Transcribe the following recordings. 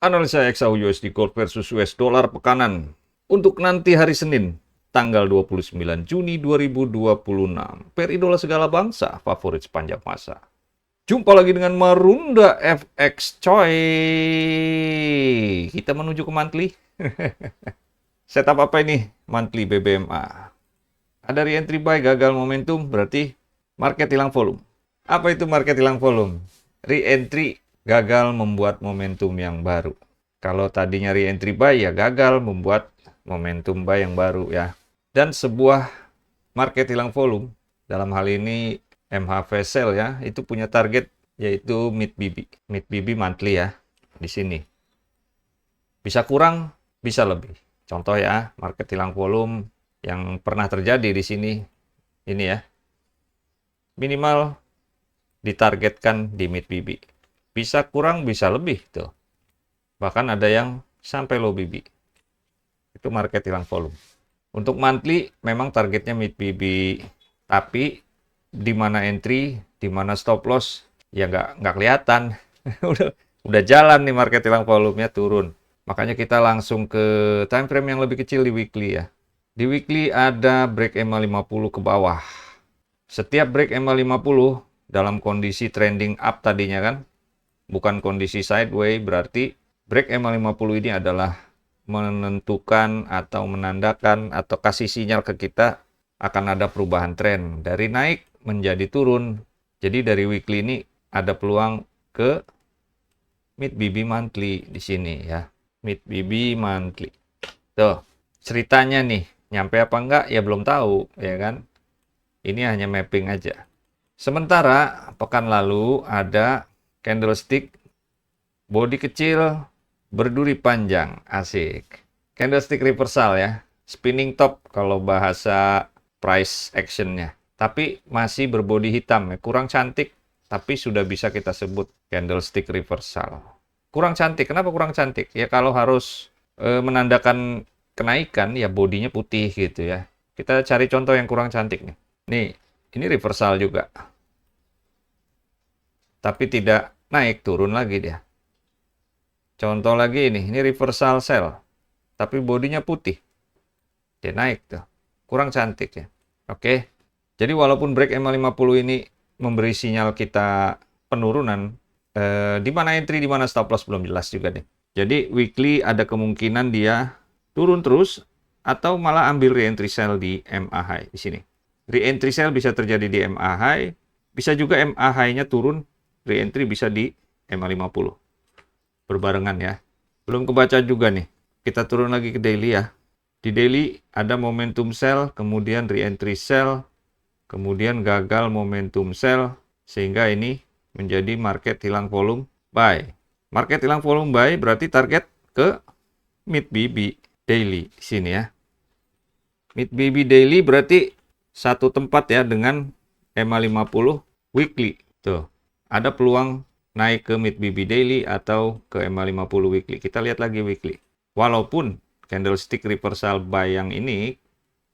Analisa XAU USD Gold versus US Dollar pekanan untuk nanti hari Senin, tanggal 29 Juni 2026. Per idola segala bangsa, favorit sepanjang masa. Jumpa lagi dengan Marunda FX, coy. Kita menuju ke monthly. Setup apa ini? Monthly BBMA. Ada re-entry buy, gagal momentum, berarti market hilang volume. Apa itu market hilang volume? Re-entry gagal membuat momentum yang baru. Kalau tadinya re-entry buy, ya gagal membuat momentum buy yang baru ya. Dan sebuah market hilang volume, dalam hal ini MHV sell ya, itu punya target yaitu mid BB. Mid BB monthly ya, di sini. Bisa kurang, bisa lebih. Contoh ya, market hilang volume yang pernah terjadi di sini, ini ya. Minimal ditargetkan di mid BB. Bisa kurang, bisa lebih tuh. Bahkan ada yang sampai low BB. Itu market hilang volume. Untuk monthly memang targetnya mid BB, tapi di mana entry, di mana stop loss ya nggak kelihatan. udah jalan nih market hilang volumenya turun. Makanya kita langsung ke time frame yang lebih kecil di weekly ya. Di weekly ada break EMA 50 ke bawah. Setiap break EMA 50 dalam kondisi trending up tadinya kan, bukan kondisi sideways, berarti break EMA 50 ini adalah menentukan atau menandakan atau kasih sinyal ke kita akan ada perubahan tren dari naik menjadi turun. Jadi dari weekly ini ada peluang ke mid BB monthly di sini ya. Mid BB monthly. Tuh, ceritanya nih, nyampe apa enggak ya belum tahu ya kan. Ini hanya mapping aja. Sementara pekan lalu ada candlestick body kecil berduri panjang, asik. Candlestick reversal ya, spinning top kalau bahasa price actionnya. Tapi masih berbodi hitam ya, kurang cantik, tapi sudah bisa kita sebut candlestick reversal. Kurang cantik, kenapa kurang cantik? Ya kalau harus menandakan kenaikan, ya bodinya putih gitu ya. Kita cari contoh yang kurang cantik nih. Nih, ini reversal juga. Tapi tidak naik, turun lagi dia. Contoh lagi ini reversal sell, tapi bodinya putih. Dia naik tuh. Kurang cantik ya. Oke. Jadi walaupun break EMA 50 ini memberi sinyal kita penurunan, di mana entry, di mana stop loss belum jelas juga nih. Jadi weekly ada kemungkinan dia turun terus atau malah ambil re-entry sell di MA high di sini. Re-entry sell bisa terjadi di MA high, bisa juga MA high-nya turun, re-entry bisa di MA 50. Berbarengan ya. Belum kebaca juga nih. Kita turun lagi ke daily ya. Di daily ada momentum sell, kemudian re-entry sell, kemudian gagal momentum sell, sehingga ini menjadi market hilang volume buy. Market hilang volume buy berarti target ke mid BB daily di sini ya. Mid BB daily berarti satu tempat ya dengan EMA 50 weekly. Tuh, ada peluang naik ke mid BB daily atau ke EMA 50 weekly. Kita lihat lagi weekly. Walaupun candlestick reversal buy yang ini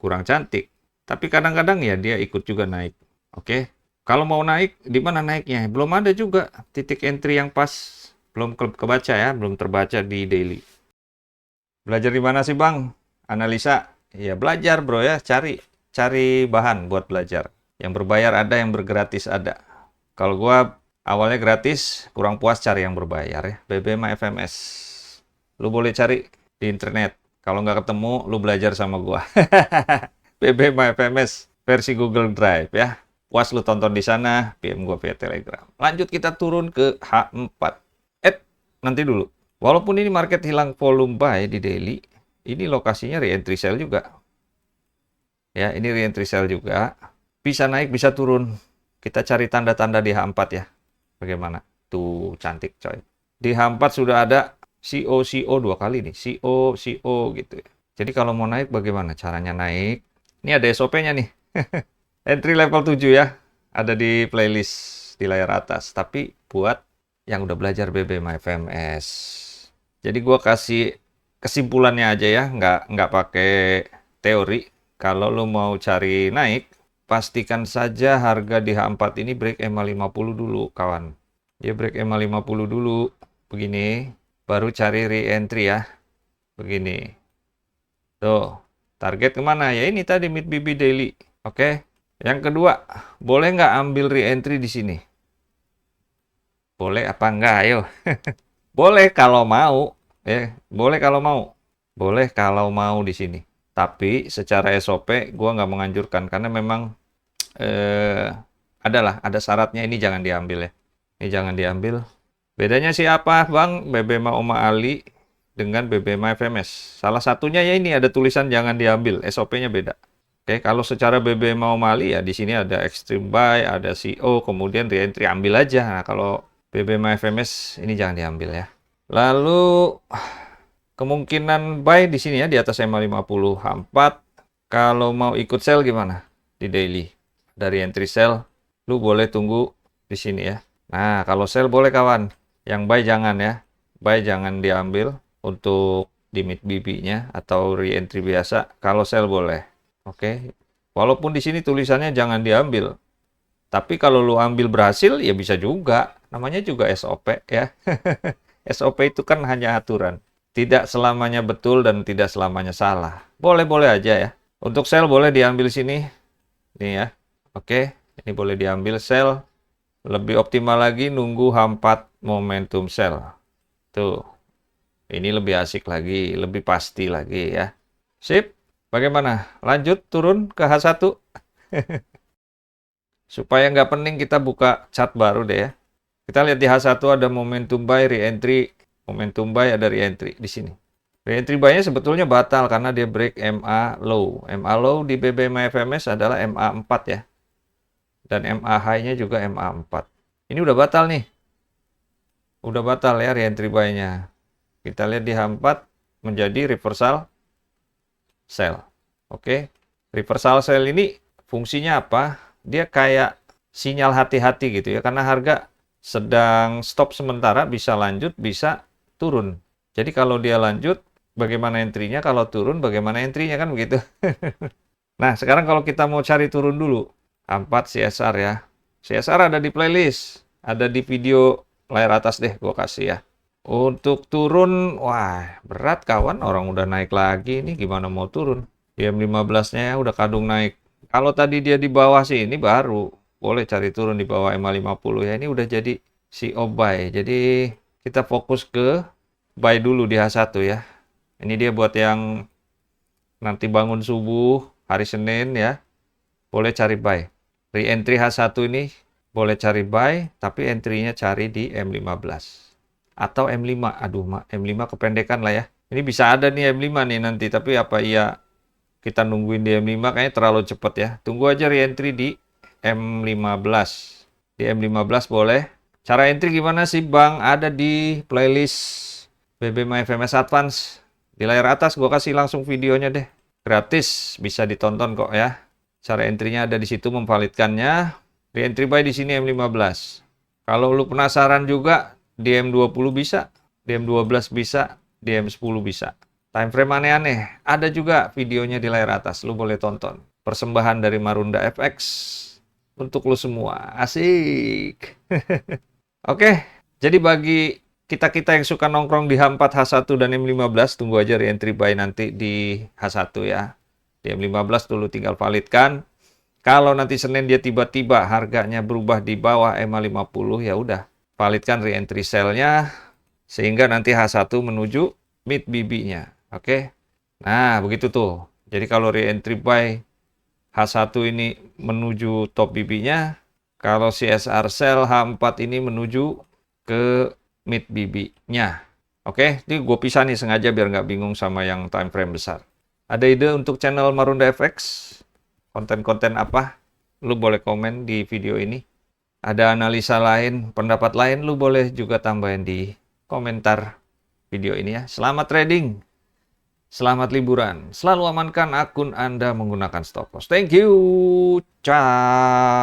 kurang cantik, tapi kadang-kadang ya dia ikut juga naik. Oke. Kalau mau naik, di mana naiknya? Belum ada juga titik entry yang pas. Belum kebaca ya, belum terbaca di daily. Belajar di mana sih, Bang? Analisa. Ya belajar, Bro ya, cari bahan buat belajar. Yang berbayar ada, yang bergratis ada. Kalau gua awalnya gratis, kurang puas cari yang berbayar ya. BBMA FMS. Lu boleh cari di internet. Kalau nggak ketemu, lu belajar sama gua. BBMA FMS versi Google Drive ya. Puas lu tonton di sana, PM gua via Telegram. Lanjut kita turun ke H4. Nanti dulu. Walaupun ini market hilang volume buy di daily, ini lokasinya re-entry sell juga. Ya, ini re-entry sell juga. Bisa naik, bisa turun. Kita cari tanda-tanda di H4 ya. Bagaimana? Tuh, cantik coy. Di H4 sudah ada CO dua kali nih. CO gitu ya. Jadi kalau mau naik bagaimana? Caranya naik. Ini ada SOP-nya nih. Entry level 7 ya. Ada di playlist di layar atas. Tapi buat yang udah belajar BBMA FMS. Jadi gua kasih kesimpulannya aja ya. Nggak pakai teori. Kalau lo mau cari naik, pastikan saja harga di H4 ini break EMA 50 dulu, kawan. Ya break EMA 50 dulu. Begini. baru cari re-entry ya. Begini. Tuh, target kemana? Ya ini tadi mid BB daily. Oke. Yang kedua, boleh nggak ambil re-entry di sini? Boleh apa enggak? Ayo. Boleh kalau mau. Ya, boleh kalau mau. Boleh kalau mau di sini. Tapi secara SOP, gua nggak menganjurkan karena memang ada syaratnya, ini jangan diambil ya. Ini jangan diambil. Bedanya siapa, Bang? BBMA Oma Ali dengan BBMA FMS. Salah satunya ya ini ada tulisan jangan diambil, SOP-nya beda. Oke, kalau secara BBMA Oma Ali ya di sini ada extreme buy, ada CO, kemudian re-entry ambil aja. Nah, kalau BBMA FMS ini jangan diambil ya. Lalu kemungkinan buy di sini ya di atas MA50 H4. Kalau mau ikut sell gimana? Di daily. Dari entry sell, lu boleh tunggu di sini ya. Nah, kalau sell boleh kawan. Yang buy jangan ya. Buy jangan diambil untuk di mid BB-nya atau re-entry biasa. Kalau sell boleh. Oke. Walaupun di sini tulisannya jangan diambil. Tapi kalau lu ambil berhasil ya bisa juga. Namanya juga SOP ya. SOP itu kan hanya aturan. Tidak selamanya betul dan tidak selamanya salah. Boleh-boleh aja ya. Untuk sell boleh diambil sini. Nih ya. Oke, ini boleh diambil sell. Lebih optimal lagi nunggu H4 momentum sell. Tuh. Ini lebih asik lagi, lebih pasti lagi ya. Sip. Bagaimana? Lanjut turun ke H1. Supaya nggak pening kita buka chart baru deh ya. Kita lihat di H1 ada momentum buy, re-entry. Momentum buy ada re-entry di sini. Re-entry buy-nya sebetulnya batal karena dia break MA low. MA low di BBMA FMS adalah MA4 ya. Dan MA high-nya juga MA4. Ini udah batal nih. Udah batal ya re-entry buy-nya. Kita lihat di H4 menjadi reversal sell. Oke. Reversal sell ini fungsinya apa? Dia kayak sinyal hati-hati gitu ya. Karena harga sedang stop sementara, bisa lanjut, bisa turun. Jadi kalau dia lanjut, bagaimana entry-nya? Kalau turun, bagaimana entry-nya kan begitu. Nah, sekarang kalau kita mau cari turun dulu. H4 CSR ya. CSR ada di playlist. Ada di video layar atas deh, gue kasih ya. Untuk turun, wah berat kawan. Orang udah naik lagi, ini gimana mau turun? DM15-nya udah kadung naik. Kalau tadi dia di bawah sih, ini baru. Boleh cari turun di bawah MA50 ya. Ini udah jadi CO buy. Jadi kita fokus ke buy dulu di H1 ya. Ini dia buat yang nanti bangun subuh hari Senin ya. Boleh cari buy. Re-entry H1 ini boleh cari buy, tapi entry-nya cari di M15. Atau M5. Aduh, M5 kependekan lah ya. Ini bisa ada nih M5 nih nanti. Tapi apa iya kita nungguin di M5? Kayaknya terlalu cepat ya. Tunggu aja re-entry di M15. Di M15 boleh. Cara entry gimana sih Bang? Ada di playlist BBMA FMS Advance. Di layar atas gue kasih langsung videonya deh. Gratis, bisa ditonton kok ya. Cara entry-nya ada di situ, memvalidkannya. Re-entry buy di sini M15. Kalau lu penasaran juga, di M20 bisa, di M12 bisa, di M10 bisa. Time frame aneh-aneh, ada juga videonya di layar atas, lu boleh tonton. Persembahan dari Marunda FX untuk lu semua. Asik. Oke, jadi bagi kita-kita yang suka nongkrong di H4, H1, dan M15, tunggu aja re-entry buy nanti di H1 ya. Di M15 dulu tinggal validkan. Kalau nanti Senin dia tiba-tiba harganya berubah di bawah MA50, ya udah. Validkan re-entry sell-nya, sehingga nanti H1 menuju mid BB-nya. Oke. Nah, begitu tuh. Jadi kalau re-entry buy H1 ini menuju top BB-nya, kalau CSR sell H4 ini menuju ke mid BB-nya. Oke, ini gue pisah nih sengaja biar nggak bingung sama yang time frame besar. Ada ide untuk channel Marunda FX? Konten-konten apa? Lu boleh komen di video ini. Ada analisa lain, pendapat lain, lu boleh juga tambahin di komentar video ini ya. Selamat trading, selamat liburan, selalu amankan akun Anda menggunakan stop loss. Thank you, ciao.